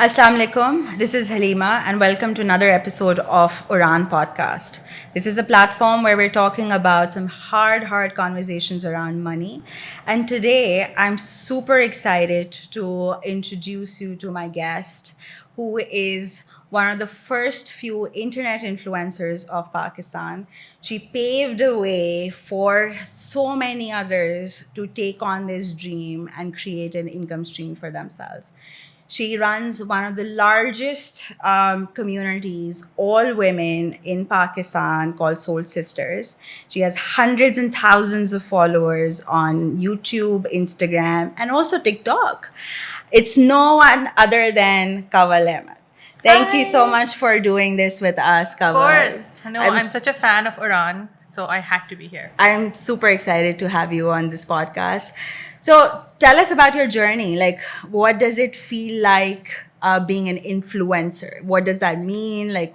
Assalamu alaikum. This is Halima, and welcome to another episode of Oraan Podcast. This is a platform where we're talking about some hard conversations around money. And today, I'm super excited to introduce you to my guest, who is one of the first few internet influencers of Pakistan. She paved the way for so many others to take on this dream and create an income stream for themselves. She runs one of the largest communities, all women in Pakistan, called Soul Sisters. She has hundreds and thousands of followers on YouTube, Instagram, and also TikTok. It's no one other than Kanwal Ahmed. Thank you so Hi. much for doing this with us, Of Kanwal. course. No, I'm such a fan of Oraan, so I had to be here. I'm super excited to have you on this podcast. So tell us about your journey. Like, what does it feel like being an influencer? What does that mean? Like,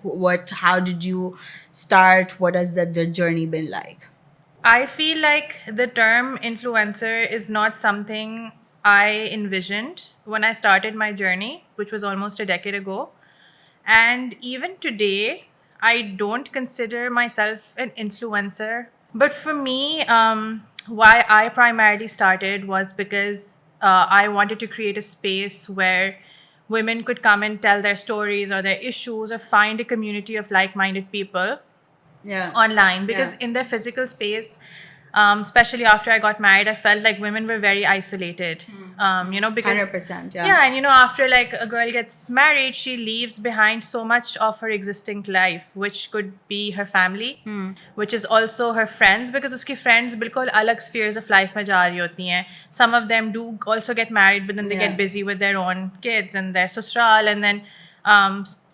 how did you start? What has the journey been like? I feel like the term influencer is not something I envisioned when I started my journey, which was almost a decade ago. And even today, I don't consider myself an influencer. But for me, why I primarily started was because I wanted to create a space where women could come and tell their stories or their issues or find a community of like minded people Yeah. online, because Yeah. in their physical space, especially after I got married, I felt like women were very isolated. Because 100%. Yeah. yeah, and after like a girl gets married, she leaves behind so much of her existing life, which could be her family, which is also her friends, because uski friends bilkul alag spheres of life mein ja rahi hoti hain. Some of them do also get married, but then they Yeah. get busy with their own kids and their sosral, and then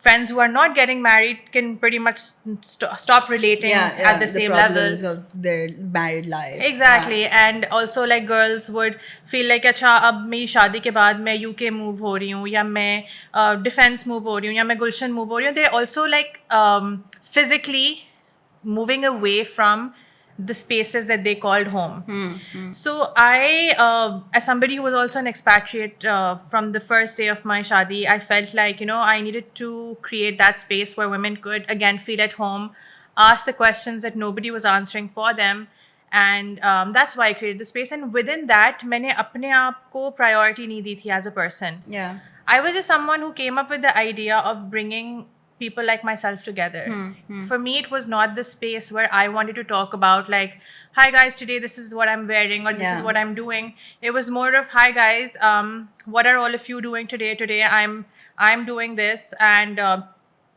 friends who are not getting married can pretty much stop relating at the same level. problems of their married lives. Exactly. And also like girls would feel like अच्छा अब मेरी शादी के बाद मैं UK move हो रही हूँ, या मैं defense move हो रही हूँ, या मैं गुलशन move हो रही हूँ. They're also like physically moving away from the spaces that they called home. So I, as somebody who was also an expatriate from the first day of my shadi, I felt like, I needed to create that space where women could again feel at home, ask the questions that nobody was answering for them. And that's why I created the space. And within that, मैंने अपने आप को priority नहीं दी थी as a person. Yeah. I was just someone who came up with the idea of bringing people like myself together. For me, it was not the space where I wanted to talk about like, hi guys, today this is what I'm wearing, or this is Yeah. what I'm doing. It was more of, hi guys, what are all of you doing today? Today I'm doing this, and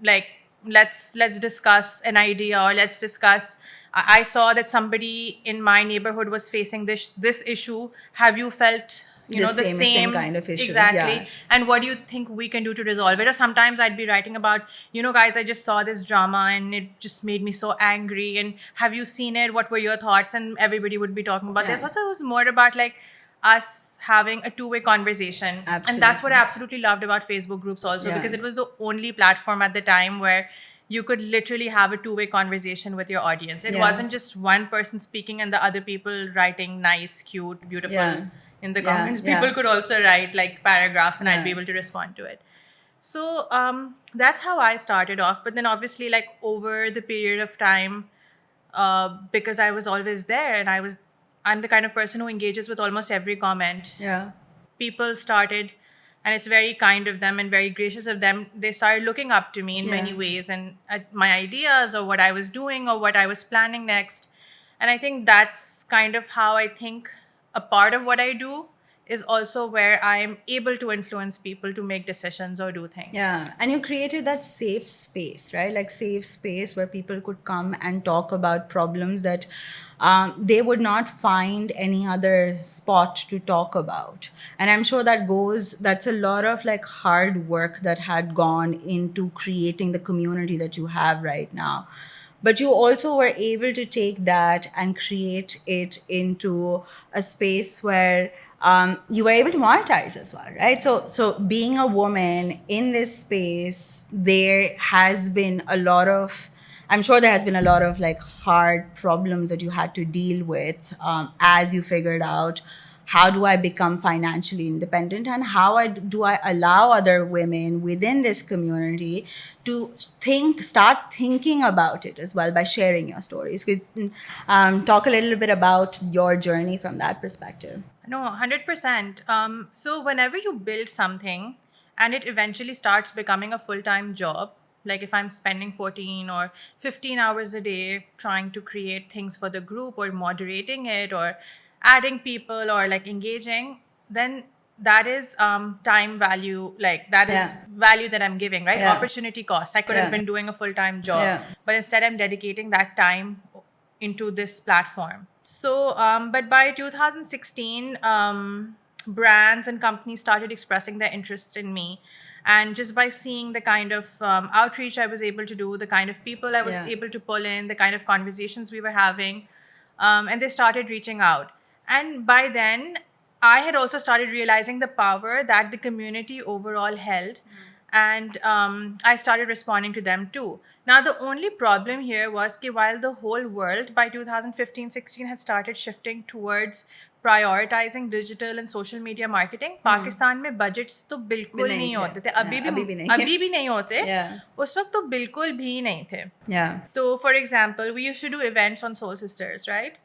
like let's discuss an idea, or let's discuss. I saw that somebody in my neighborhood was facing this issue. Have you felt the same kind of issues, exactly? yeah. And what do you think we can do to resolve it? Or sometimes I'd be writing about, guys, I just saw this drama and it just made me so angry, and have you seen it? What were your thoughts? And everybody would be talking about this. Yeah. Also, it was more about like us having a two-way conversation. And that's what I absolutely loved about Facebook groups also, Yeah. because it was the only platform at the time where you could literally have a two-way conversation with your audience. It Yeah. wasn't just one person speaking and the other people writing nice, cute, beautiful Yeah. in the Yeah, comments. yeah. People could also write like paragraphs, and I'd be Yeah. able to respond to it. So that's how I started off. But then obviously, like over the period of time, because I was always there, and I'm the kind of person who engages with almost every comment. Yeah. People started, and it's very kind of them and very gracious of them, they started looking up to me in many Yeah. ways, and at my ideas or what I was doing or what I was planning next. And I think that's kind of how I think a part of what I do is also where I'm able to influence people to make decisions or do things. Yeah, and you created that safe space, right? Like safe space where people could come and talk about problems that they would not find any other spot to talk about. And I'm sure that's a lot of like hard work that had gone into creating the community that you have right now. But you also were able to take that and create it into a space where you were able to monetize as well, right? So being a woman in this space, I'm sure there has been a lot of like hard problems that you had to deal with as you figured out how do I become financially independent, and how do I allow other women within this community to start thinking about it as well by sharing your stories. Could talk a little bit about your journey from that perspective. No, 100%. So whenever you build something and it eventually starts becoming a full-time job, like if I'm spending 14 or 15 hours a day trying to create things for the group or moderating it or adding people or like engaging, then that is time value, like that is Yeah. value that I'm giving, right? Yeah. Opportunity cost. I could have Yeah. been doing a full-time job, Yeah. but instead I'm dedicating that time into this platform. So, but by 2016, brands and companies started expressing their interest in me. And just by seeing the kind of outreach I was able to do, the kind of people I was Yeah. able to pull in, the kind of conversations we were having, and they started reaching out. And by then, I had also started realizing the power that the community overall held. And I started responding to them too. Now, the only problem here was that while the whole world by 2015-16 had started shifting towards prioritizing digital and social media marketing, Pakistan में budgets तो बिल्कुल नहीं नहीं थे. होते थे. Yeah, अभी भी नहीं होते. Yeah. उस वक्त तो बिल्कुल भी नहीं थे. Yeah. So, for example, we used to do events on Soul Sisters, right?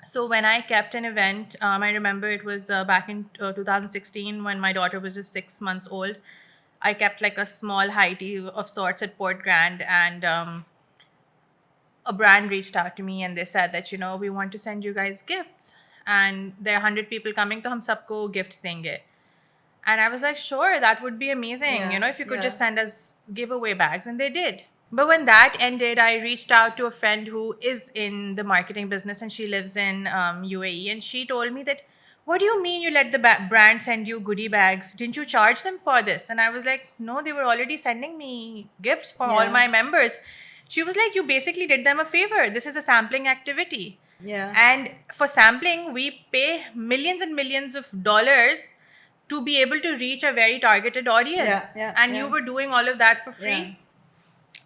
So when I kept an event, I remember it was back in 2016 when my daughter was just 6 months old. I kept like a small high tea of sorts at Port Grand, and a brand reached out to me and they said that, we want to send you guys gifts, and there are 100 people coming, to hum sabko gifts denge. And I was like, sure, that would be amazing, Yeah, if you could yeah. just send us giveaway bags. And they did. But when that ended, I reached out to a friend who is in the marketing business, and she lives in UAE. And she told me that, what do you mean you let the brand send you goodie bags? Didn't you charge them for this? And I was like, no, they were already sending me gifts for all Yeah. my members. She was like, you basically did them a favor. This is a sampling activity. Yeah. And for sampling, we pay millions and millions of dollars to be able to reach a very targeted audience. And you were doing all of that for free. Yeah.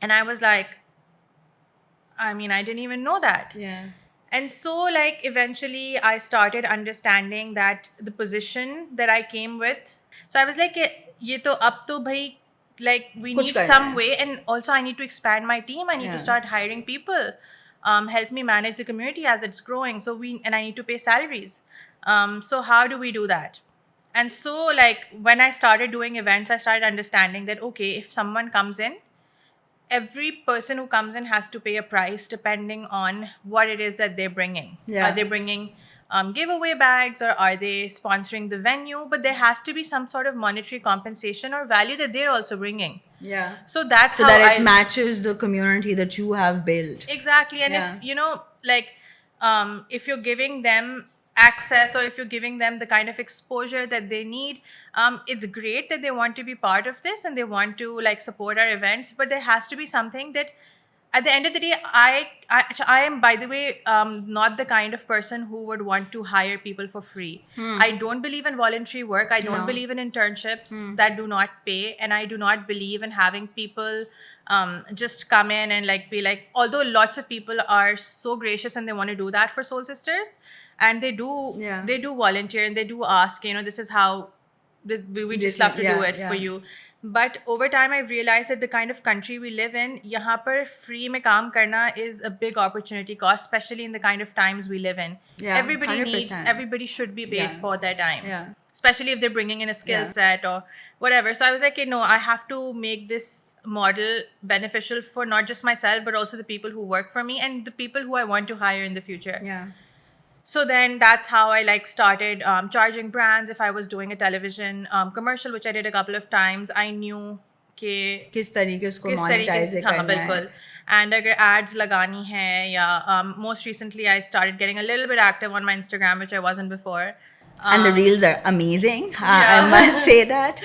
And I was like, I mean, I didn't even know that. Yeah. And so, like, eventually I started understanding that the position that I came with. So I was like, ye to ab to bhai, like, we Kuch need karna some hai. way. And also, I need to expand my team. I need Yeah. to start hiring people. Help me manage the community as it's growing. And I need to pay salaries. So how do we do that? And so, like, when I started doing events, I started understanding that, okay, if someone comes in, every person who comes in has to pay a price depending on what it is that they're bringing. Yeah. Are they bringing giveaway bags, or are they sponsoring the venue? But there has to be some sort of monetary compensation or value that they're also bringing. Yeah. So that's So how that it matches the community that you have built. Exactly. And Yeah. if, if you're giving them access, or if you're giving them the kind of exposure that they need, it's great that they want to be part of this and they want to like support our events, but there has to be something that at the end of the day, I am, by the way, not the kind of person who would want to hire people for free. I don't believe in voluntary work. I don't No. believe in internships that do not pay. And I do not believe in having people just come in and like be like, although lots of people are so gracious and they want to do that for Soul Sisters, and they do volunteer and they do ask, this is how we just love to do it for you. But over time, I realized that the kind of country we live in, yahan par free mein kaam karna is a big opportunity cost, especially in the kind of times we live in. Yeah, Everybody 100%. everybody should be paid for their time. Yeah. Especially if they're bringing in a skill set or whatever. So I was like, no, I have to make this model beneficial for not just myself, but also the people who work for me and the people who I want to hire in the future. Yeah. So then that's how I like started charging brands. If I was doing a television commercial, which I did a couple of times, I knew कि किस तरीके उसको किस तरीके monetize से हाँ करना है. बिल्कुल. And अगर ads लगानी है या most recently I started getting a little bit active on my Instagram, which I wasn't before. And the reels are amazing. Yeah. I must say that.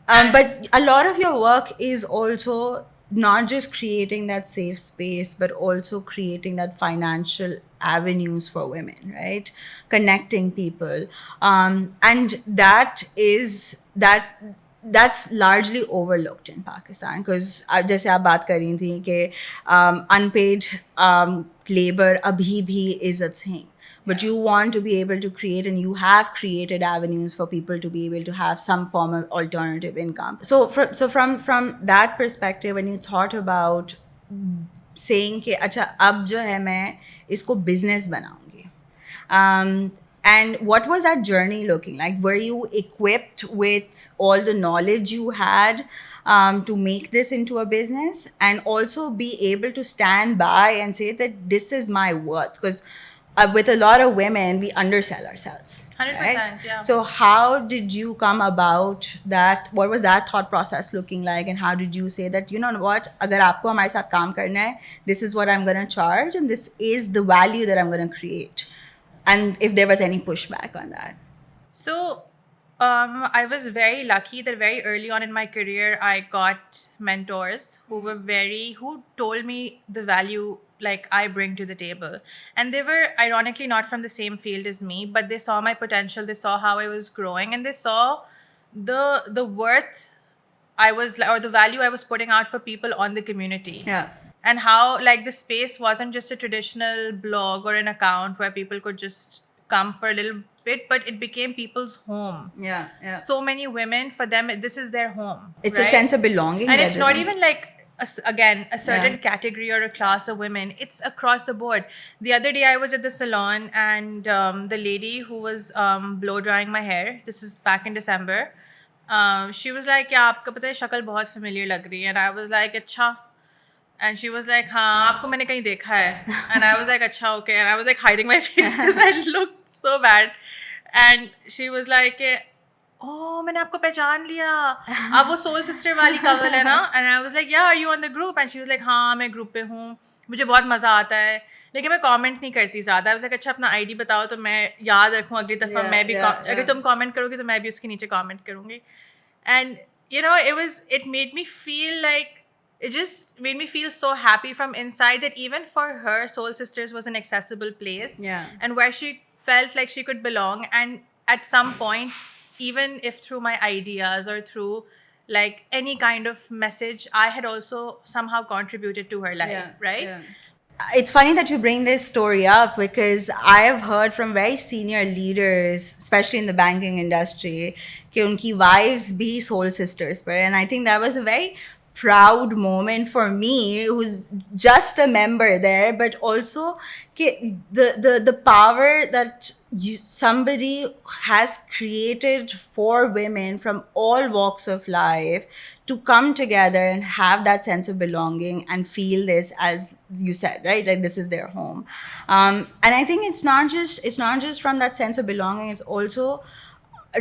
But a lot of your work is also not just creating that safe space, but also creating that financial avenues for women, right? Connecting people. And that's largely overlooked in Pakistan, because जैसे आप बात कर रही थी कि unpaid labor अभी भी is a thing. but you want to be able to create, and you have created avenues for people to be able to have some form of alternative income. So from that perspective, when you thought about saying कि अच्छा अब जो है मैं इसको business बनाऊंगी, um, and what was that journey looking like? Were you equipped with all the knowledge you had to make this into a business, and also be able to stand by and say that this is my worth? Because with a lot of women, we undersell ourselves. 100%, right? yeah. So how did you come about that? What was that thought process looking like? And how did you say that, you know what, agar aapko hamare sath kaam karna hai, this is what I'm going to charge, and this is the value that I'm going to create? And if there was any pushback on that? So, I was very lucky that very early on in my career, I got mentors who told me the value like I bring to the table. And they were ironically not from the same field as me, but they saw my potential, they saw how I was growing, and they saw the worth I was, or the value I was putting out for people on the community. Yeah. And how like the space wasn't just a traditional blog or an account where people could just come for a little bit, but it became people's home. Yeah. Yeah. So many women, for them, this is their home. It's a right? sense of belonging. And that it's they not don't- even like again a certain Yeah. category or a class of women. It's across the board. The other day I was at the salon, and the lady who was blow drying my hair, this is back in December, she was like, "क्या आपका पता है शक्ल बहुत familiar लग रही है?" And I was like, "अच्छा." And she was like, हाँ आपको मैंने कहीं देखा है. And I was like, अच्छा, okay. And I was like hiding my face because I looked so bad. And she was like, oh, मैंने आपको पहचान लिया. अब वो सोल सिस्टर वाली कवल है ना? And I was like, yeah, are you on the group? And she was like, हाँ मैं ग्रुप पे हूँ, मुझे बहुत मज़ा आता है, लेकिन मैं कमेंट नहीं करती ज़्यादा. I was like, अच्छा अपना आईडी बताओ तो मैं याद रखूँ अगली दफ़ा. Yeah, मैं भी yeah, अगर yeah. तुम कमेंट करोगे तो मैं भी उसके नीचे कमेंट करूँगी. And you know, it made me feel like, it just made me feel so happy from inside that even for her, Soul Sisters was an accessible place. Yeah. And where she felt like she could belong. And at some point, even if through my ideas or through like any kind of message, I had also somehow contributed to her life, Yeah, right? yeah. It's funny that you bring this story up, because I have heard from very senior leaders, especially in the banking industry, कि उनकी wives be soul sisters पर, and I think that was a very proud moment for me, who's just a member there, but also the power that somebody has created for women from all walks of life to come together and have that sense of belonging and feel this, as you said, right, like this is their home. And I think it's not just from that sense of belonging, it's also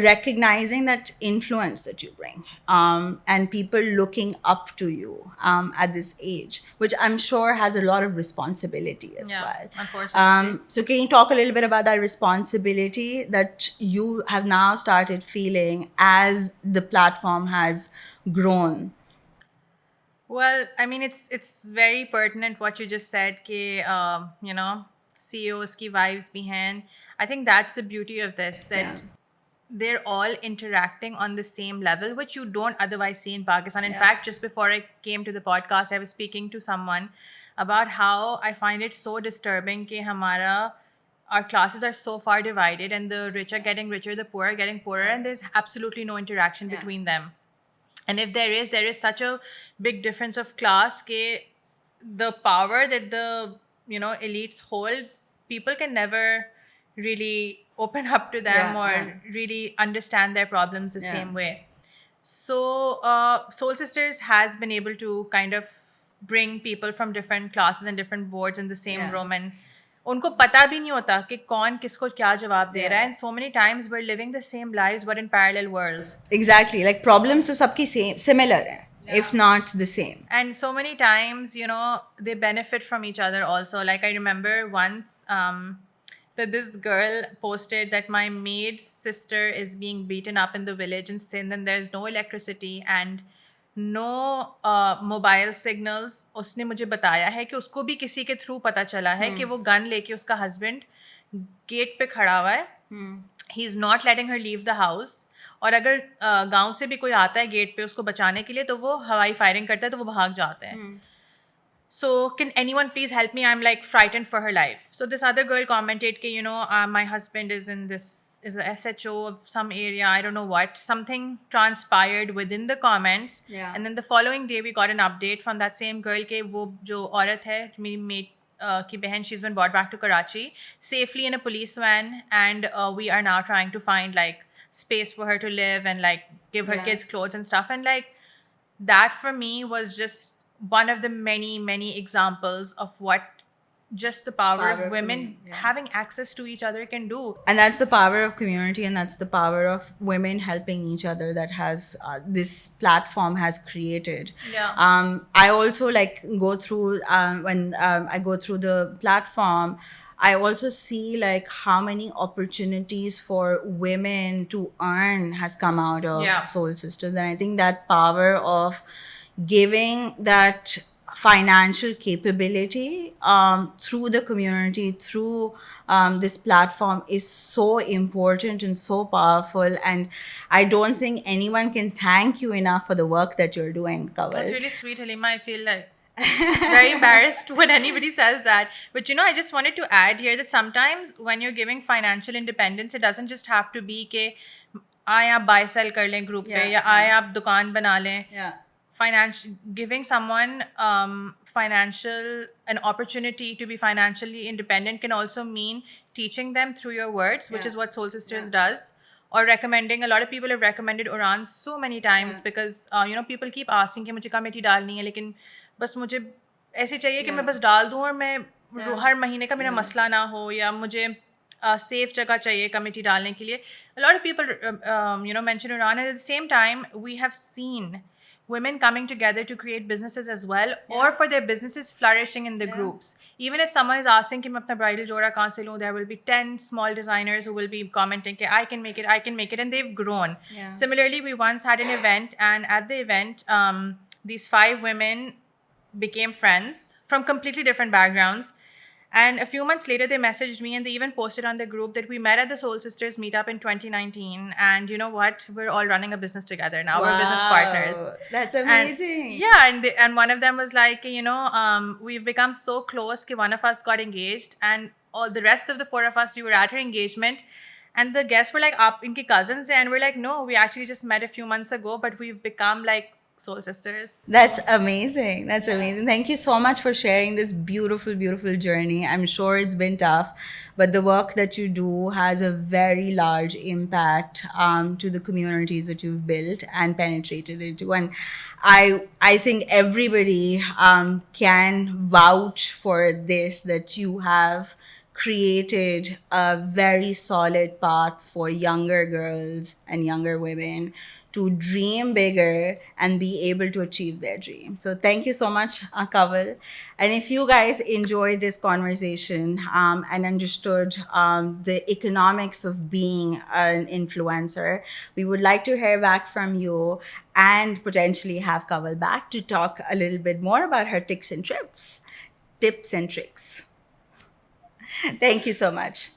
recognizing that influence that you bring, and people looking up to you at this age, which I'm sure has a lot of responsibility as well. Unfortunately. So can you talk a little bit about that responsibility that you have now started feeling as the platform has grown? Well, I mean, it's very pertinent what you just said, कि you know, CEOs की wives भी हैं. I think that's the beauty of this, that they're all interacting on the same level, which you don't otherwise see in Pakistan. In fact, just before I came to the podcast, I was speaking to someone about how I find it so disturbing that our classes are so far divided, and the rich are getting richer, the poor are getting poorer, and there's absolutely no interaction between them. And if there is such a big difference of class, that the power that the elites hold, people can never really open up to them or really understand their problems the same way. So Soul Sisters has been able to kind of bring people from different classes and different boards in the same room, and उनको पता भी नहीं होता कि कौन किसको क्या जवाब दे रहा है. And so many times we're living the same lives but in parallel worlds. Exactly, like problems to सबकी similar है, if not the same. And so many times, they benefit from each other also. Like I remember once that this girl posted that my maid's sister is being beaten up in the village in Sindh, and there's no electricity and no mobile signals. उसने मुझे बताया है कि उसको भी किसी के through पता चला है कि वो गन लेके उसका हस्बैंड गेट पे खड़ा हुआ है. He is not letting her leave the house. और अगर गांव से भी कोई आता है गेट पे उसको बचाने के लिए, तो वो हवाई फायरिंग करता है, तो वो भाग जाते हैं. So can anyone please help me? I'm like frightened for her life. So this other girl commented, "Ki, my husband is is a SHO of some area. I don't know what. Something transpired within the comments. Yeah. And then the following day, we got an update from that same girl ke wo jo aurat hai, मेरी mate ki behan, she's been brought back to Karachi safely in a police van, and we are now trying to find like space for her to live and like give her Yeah. kids clothes and stuff. And like that for me was just one of the many examples of what just the power Power of of women women, yeah. having access to each other can do. And that's the power of community, and that's the power of women helping each other that has this platform has created. Yeah. I also like go through when I go through the platform, I also see like how many opportunities for women to earn has come out of Yeah. Soul Sisters. And I think that power of giving that financial capability through the community, through this platform is so important and so powerful. And I don't think anyone can thank you enough for the work that you're doing, That's Kanwal. really sweet, Halima. I feel like very embarrassed when anybody says that. But I just wanted to add here that sometimes when you're giving financial independence, it doesn't just have to be कि आए आप buy sell कर लें group पे, Yeah, या आए आप दुकान बना लें. Yeah. Giving someone an opportunity to be financially independent can also mean teaching them through your words, which Yeah. is what Soul Sisters Yeah. does. Or recommending, a lot of people have recommended Oraan so many times Yeah. because people keep asking कि मुझे committee डालनी है, लेकिन बस मुझे ऐसे चाहिए कि Yeah. मैं बस डाल दूँ और मैं Yeah. हर महीने का मेरा Yeah. मसला ना हो, या मुझे सेफ जगह चाहिए कमेटी डालने के लिए. A lot of people mention Oraan, and at the same time we have seen women coming together to create businesses as well, or for their businesses flourishing in the groups. Even if someone is asking कि मैं अपना bridal जोड़ा कहाँ से लूँ, there will be 10 small designers who will be commenting कि I can make it, and they've grown. Yeah. Similarly, we once had an event, and at the event, these 5 women became friends from completely different backgrounds. And a few months later, they messaged me, and they even posted on the group that we met at the Soul Sisters meetup in 2019. And you know what? We're all running a business together now. We're business partners. That's And, amazing. and one of them was like, we've become so close that one of us got engaged, and all the rest of the 4 of us, we were at her engagement. And the guests were like, "Aap inki cousins hai?" And we're like, "No, we actually just met a few months ago, but we've become like Soul Sisters." That's amazing. That's amazing. Thank you so much for sharing this beautiful, beautiful journey. I'm sure it's been tough, but the work that you do has a very large impact to the communities that you've built and penetrated into. And I think everybody can vouch for this, that you have created a very solid path for younger girls and younger women to dream bigger and be able to achieve their dream. So thank you so much, Kanwal. And if you guys enjoyed this conversation and understood the economics of being an influencer, we would like to hear back from you and potentially have Kanwal back to talk a little bit more about her tips and tricks. Thank you so much.